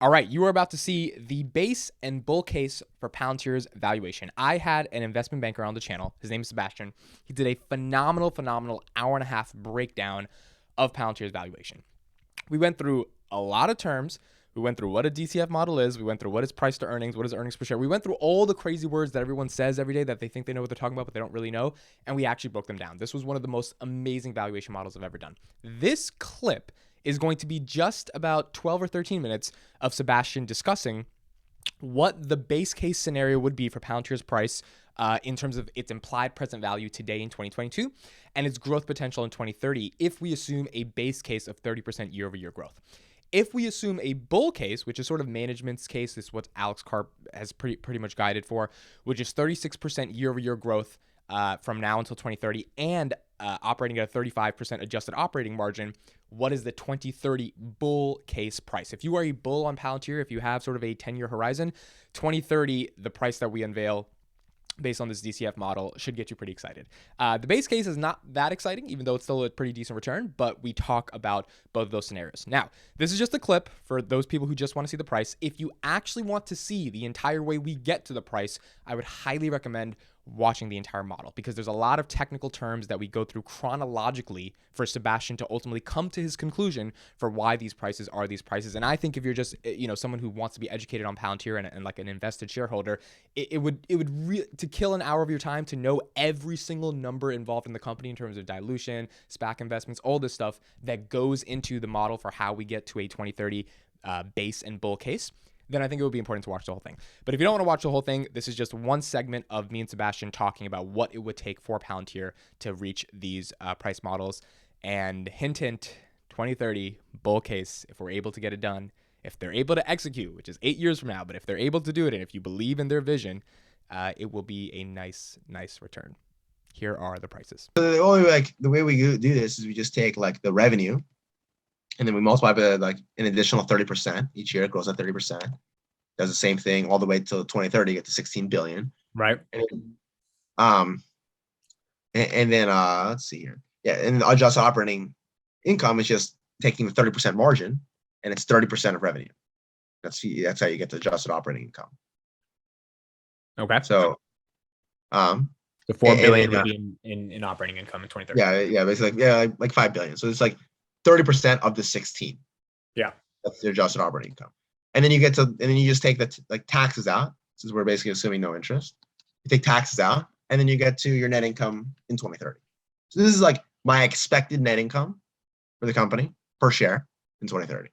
All right, you are about to see the base and bull case for Palantir's valuation. I had an investment banker on the channel. His name is Sebastian. He did a phenomenal hour and a half breakdown of Palantir's valuation. We went through a lot of terms. We went through what a DCF model is. We went through what is price to earnings, what is earnings per share. We went through all the crazy words that everyone says every day that they think they know what they're talking about, but they don't really know. And we actually broke them down. This was one of the most amazing valuation models I've ever done. This clip is going to be just about 12 or 13 minutes of Sebastian discussing what the base case scenario would be for Palantir's price in terms of its implied present value today in 2022 and its growth potential in 2030 if we assume a base case of 30% year-over-year growth. If we assume a bull case, which is sort of management's case, this is what Alex Karp has pretty much guided for, which is 36% year-over-year growth from now until 2030 and operating at a 35% adjusted operating margin, what is the 2030 bull case price? If you are a bull on Palantir, if you have sort of a 10-year horizon, 2030, the price that we unveil based on this DCF model should get you pretty excited. The base case is not that exciting, even though it's still a pretty decent return, but we talk about both of those scenarios. Now, this is just a clip for those people who just want to see the price. If you actually want to see the entire way we get to the price, I would highly recommend watching the entire model because there's a lot of technical terms that we go through chronologically for Sebastian to ultimately come to his conclusion for why these prices are these prices. And I think if you're just, someone who wants to be educated on Palantir and like an invested shareholder, it would to kill an hour of your time to know every single number involved in the company in terms of dilution, SPAC investments, all this stuff that goes into the model for how we get to a 2030 base and bull case, then I think it would be important to watch the whole thing. But if you don't want to watch the whole thing, this is just one segment of me and Sebastian talking about what it would take for Palantir to reach these price models. And hint, 2030 bull case, if we're able to get it done, if they're able to execute, which is 8 years from now, but if they're able to do it, and if you believe in their vision, it will be a nice return. Here are the prices. So the way we do this is we just take like the revenue, and then we multiply by like an additional 30% each year. It grows at 30%. Does the same thing all the way till 2030, get to 16 billion. Right. And then let's see here. Yeah, and adjusted operating income is just taking the 30% margin, and it's 30% of revenue. That's how you get the adjusted operating income. Okay. So, the 4 billion would be in operating income in 2030. Yeah, basically, like 5 billion. So it's like 30% of the 16. Yeah, that's the adjusted operating income. And then you just take the taxes out, since we're basically assuming no interest. You take taxes out, and then you get to your net income in 2030. So this is like my expected net income for the company per share in 2030.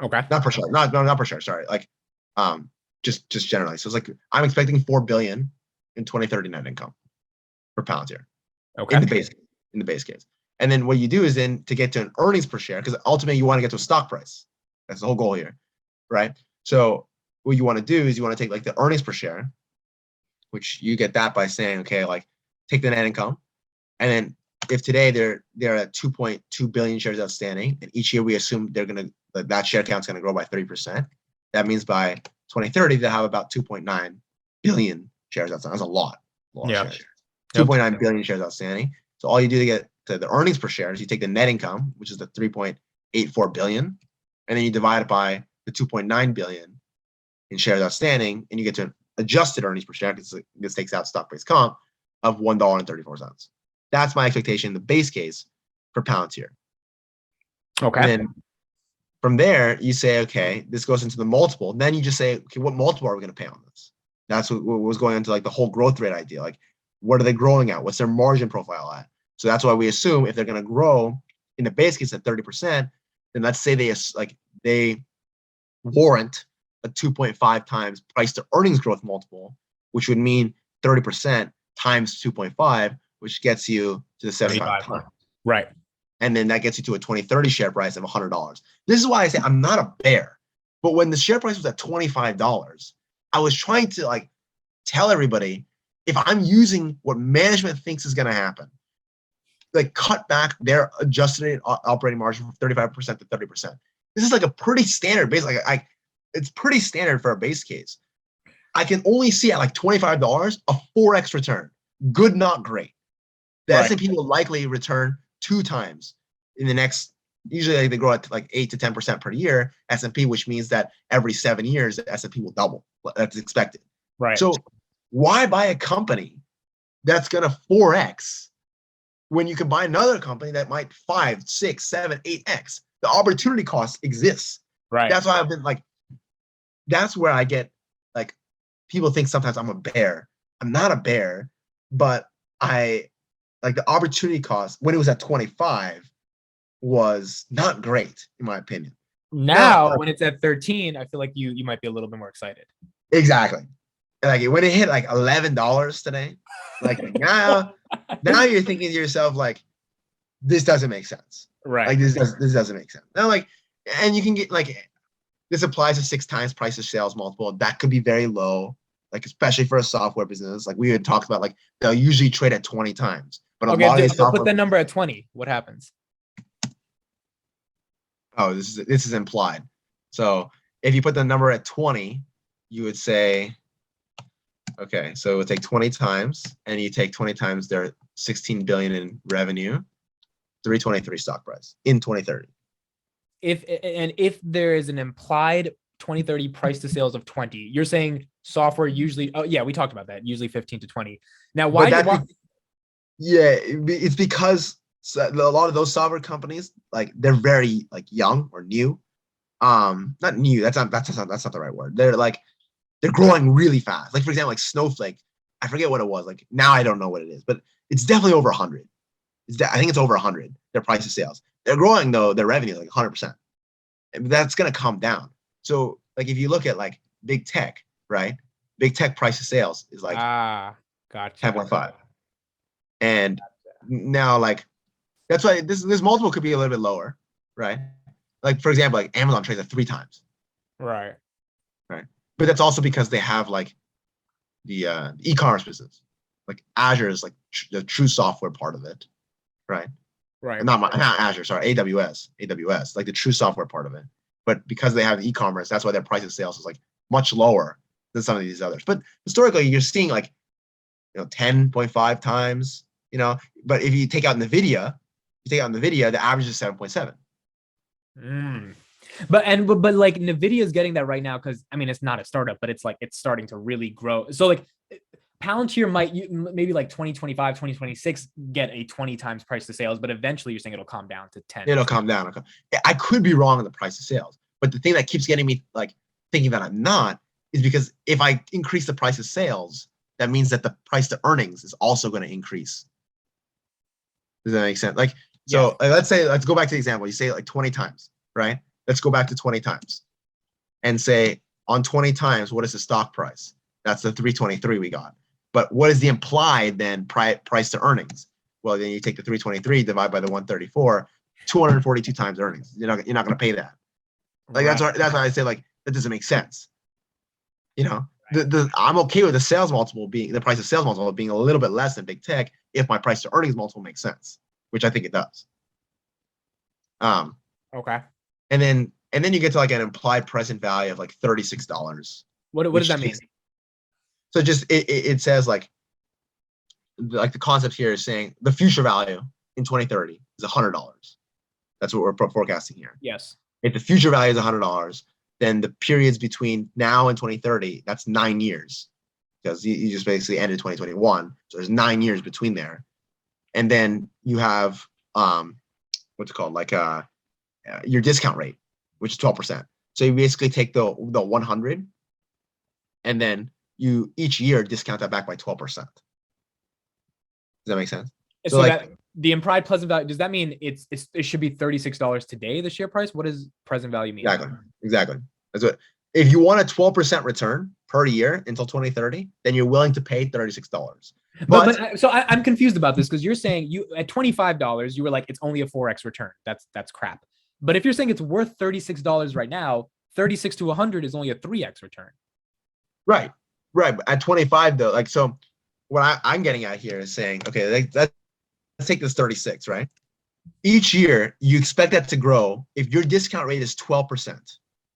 Okay. Not per share. Not per share. Sorry. Like, just generally. So it's like I'm expecting 4 billion in 2030 net income for Palantir. Okay. In the base case. And then what you do is then to get to an earnings per share, because ultimately you want to get to a stock price. That's the whole goal here, right? So what you want to do is you want to take like the earnings per share, which you get that by saying, okay, like take the net income, and then if today they're at 2.2 billion shares outstanding, and each year we assume that share count's going to grow by 30%. That means by 2030 they have about 2.9 billion shares outstanding. That's a lot of shares. 2.9 billion shares outstanding. So all you do to get to the earnings per share is you take the net income, which is the 3.84 billion, and then you divide it by the 2.9 billion in shares outstanding, and you get to an adjusted earnings per share, because this takes out stock-based comp, of $1.34. That's my expectation in the base case for Palantir. Okay. And then from there, you say, okay, this goes into the multiple. Then you just say, okay, what multiple are we going to pay on this? That's what was going into like the whole growth rate idea. Like, what are they growing at? What's their margin profile at? So that's why we assume if they're going to grow in the base case at 30%, then let's say they warrant a 2.5 times price to earnings growth multiple, which would mean 30% times 2.5, which gets you to the 75 times. Right. And then that gets you to a 2030 share price of $100. This is why I say I'm not a bear. But when the share price was at $25, I was trying to like tell everybody, if I'm using what management thinks is going to happen, like cut back their adjusted operating margin from 35% to 30%. This is like a pretty standard base. It's pretty standard for a base case. I can only see at like $25 a 4x return. Good, not great. The S&P will likely return 2 times in the next Usually like, they grow at like 8 to 10% per year. S&P, which means that every 7 years the S&P will double. That's expected. Right. So why buy a company that's gonna 4x when you can buy another company that might 5, 6, 7, 8x? The opportunity cost exists. Right. That's why I've been like, that's where I get like, people think sometimes I'm a bear. I'm not a bear, but I like the opportunity cost when it was at 25 was not great in my opinion. Now, when it's at 13, I feel like you might be a little bit more excited. Exactly. Like when it hit like $11 today, like now you're thinking to yourself like, this doesn't make sense. Right. Like this doesn't make sense. Now like, and you can get like, this applies to 6 times price to sales multiple. That could be very low, like especially for a software business. Like we had talked about, like they'll usually trade at 20 times. But a lot of these put the number at 20. What happens? Oh, this is implied. So if you put the number at 20, you would say, okay, so it would take 20 times, and you take 20 times their 16 billion in revenue, 323 stock price in 2030. If there is an implied 2030 price to sales of 20, you're saying software usually, oh yeah, we talked about that, usually 15 to 20. Now yeah, it's because a lot of those software companies, like they're very like young or new. Not new, that's not the right word. They're growing really fast. Like for example, like Snowflake, I forget what it was. Like now I don't know what it is, but it's definitely over 100. I think it's over 100, their price of sales. They're growing though, their revenue like 100%. And that's going to come down. So like if you look at like big tech, right? Big tech price of sales is like gotcha. 10.5. And now like that's why this multiple could be a little bit lower, right? Like for example, like Amazon trades at 3 times. Right. But that's also because they have like the e-commerce business. Like Azure is like the true software part of it, right? Not Azure, sorry, AWS, like the true software part of it. But because they have e-commerce, that's why their price of sales is like much lower than some of these others. But historically, you're seeing like 10.5 times, But if you take out NVIDIA, the average is 7.7. But like NVIDIA is getting that right now because I mean it's not a startup, but it's like it's starting to really grow. So like Palantir might maybe like 2025, 2026 get a 20 times price to sales, but eventually you're saying it'll calm down to 10. It'll calm down. I could be wrong on the price of sales, but the thing that keeps getting me like thinking that I'm not is because if I increase the price of sales, that means that the price to earnings is also going to increase. Does that make sense? Like, so let's go back to the example. You say like 20 times, right? Let's go back to 20 times and say on 20 times, what is the stock price? That's the 323 we got. But what is the implied then price to earnings? Well, then you take the 323, divide by the 134, 242 times earnings. You're not going to pay that. Like that's why I say like that doesn't make sense. I'm okay with the price of sales multiple being a little bit less than big tech if my price to earnings multiple makes sense, which I think it does. Okay. And then you get to like an implied present value of like $36. What does that mean? So just it says like the concept here is saying the future value in 2030 is $100. That's what we're forecasting here. Yes. If the future value is $100, then the periods between now and 2030, that's 9 years, because you just basically ended 2021. So there's 9 years between there. And then you have what's it called, like your discount rate, which is 12%. So you basically take the 100, and then you each year discount that back by 12%. Does that make sense? So like, that the implied present value, does that mean it should be $36 today, the share price? What does present value mean? Exactly. That's what. If you want a 12% return per year until 2030, then you're willing to pay $36. But so I'm confused about this because you're saying you at $25, you were like, it's only a 4x return. That's crap. But if you're saying it's worth $36 right now, 36 to 100 is only a 3x return. Right. But at 25 though, like, so what I'm getting at here is saying, okay, let's take this 36, right? Each year you expect that to grow. If your discount rate is 12%.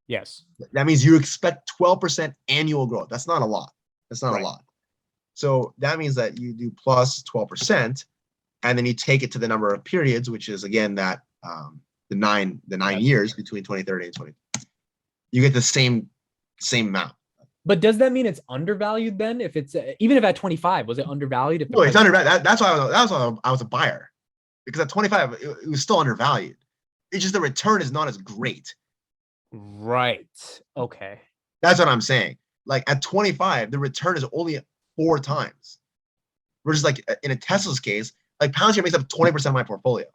Yes. That means you expect 12% annual growth. That's not a lot. A lot. So that means that you do plus 12%, and then you take it to the number of periods, which is again that the nine years between 2030 and 20, you get the same amount. But does that mean it's undervalued then? If it's even if at 25, was it undervalued? If No, it's undervalued. That's why I was a buyer, because at 25 it was still undervalued. It's just the return is not as great. Right. Okay. That's what I'm saying. Like at 25, the return is only 4 times. Versus like in a Tesla's case, like Palantir makes up 20% of my portfolio.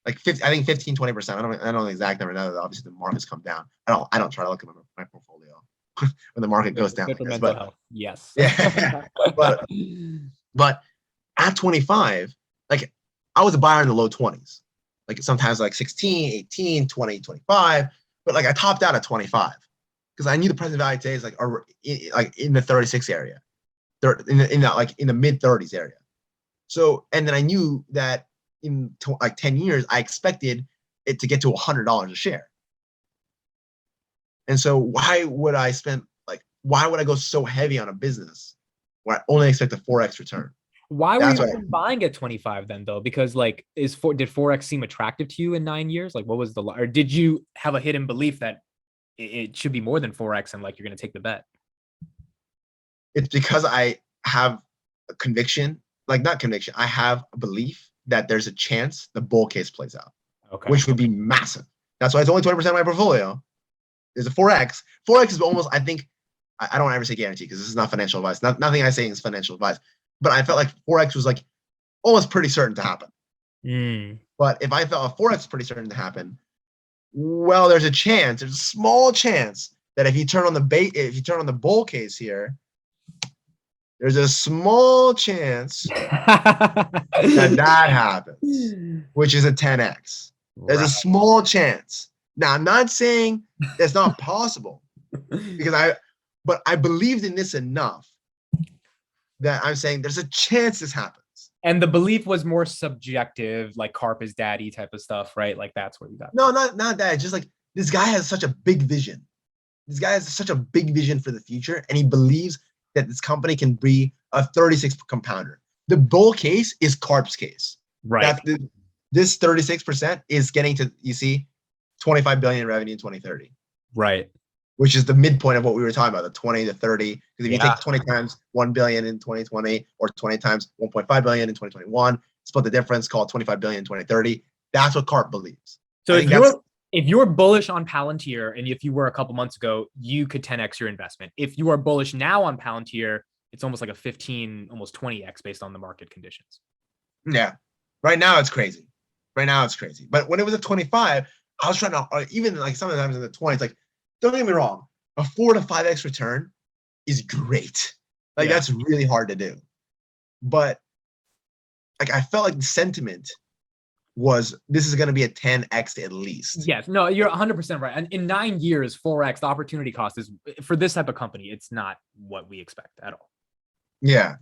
Like 50, I think 15, 20%. I don't know the exact number now that obviously the market's come down. I don't try to look at my portfolio when the market goes down. Good for mental health. Yes. Yeah. but at 25, like I was a buyer in the low 20s. Like sometimes like 16, 18, 20, 25. But like I topped out at 25 because I knew the present value today is like in the 36 area. In the mid 30s area. So, and then I knew that in like 10 years, I expected it to get to $100 a share. And so why would I go so heavy on a business where I only expect a 4x return? Why were you even buying at 25 then though? Because like did 4x seem attractive to you in 9 years? Like what was or did you have a hidden belief that it should be more than 4x and like you're going to take the bet? It's because I have a conviction, like not conviction, I have a belief that there's a chance the bull case plays out, which would be massive. That's why it's only 20% of my portfolio. There's a 4x. 4x is almost, I think, I don't ever say guarantee because this is not financial advice. Nothing I say is financial advice. But I felt like 4x was like almost pretty certain to happen. But if I felt a 4x is pretty certain to happen, well, there's a small chance that if you turn on the bull case here, there's a small chance that happens, which is a 10x. There's a small chance. Now, I'm not saying that's not possible, but I believed in this enough that I'm saying there's a chance this happens. And the belief was more subjective, like Carp is daddy type of stuff, right? Like that's where you got. No, not that. Just like this guy has such a big vision. This guy has such a big vision for the future, and he believes that this company can be a 36 compounder. The bull case is Carp's case. Right. This 36% is getting to, you see, 25 billion in revenue in 2030. Right. Which is the midpoint of what we were talking about, the 20 to 30. Because if you take 20 times 1 billion in 2020 or 20 times 1.5 billion in 2021, split the difference, call it 25 billion in 2030. That's what Carp believes. So if you're bullish on Palantir, and if you were a couple months ago, you could 10x your investment. If you are bullish now on Palantir, it's almost like a 15, almost 20x based on the market conditions. Yeah. Right now it's crazy. But when it was at 25, I was trying to, even like sometimes in the 20s, like, don't get me wrong, a 4 to 5x return is great. Like that's really hard to do. But like I felt like the sentiment was this is going to be a 10x at least. Yes, no, you're 100% right. And in 9 years, 4x, the opportunity cost is for this type of company, it's not what we expect at all. Yeah.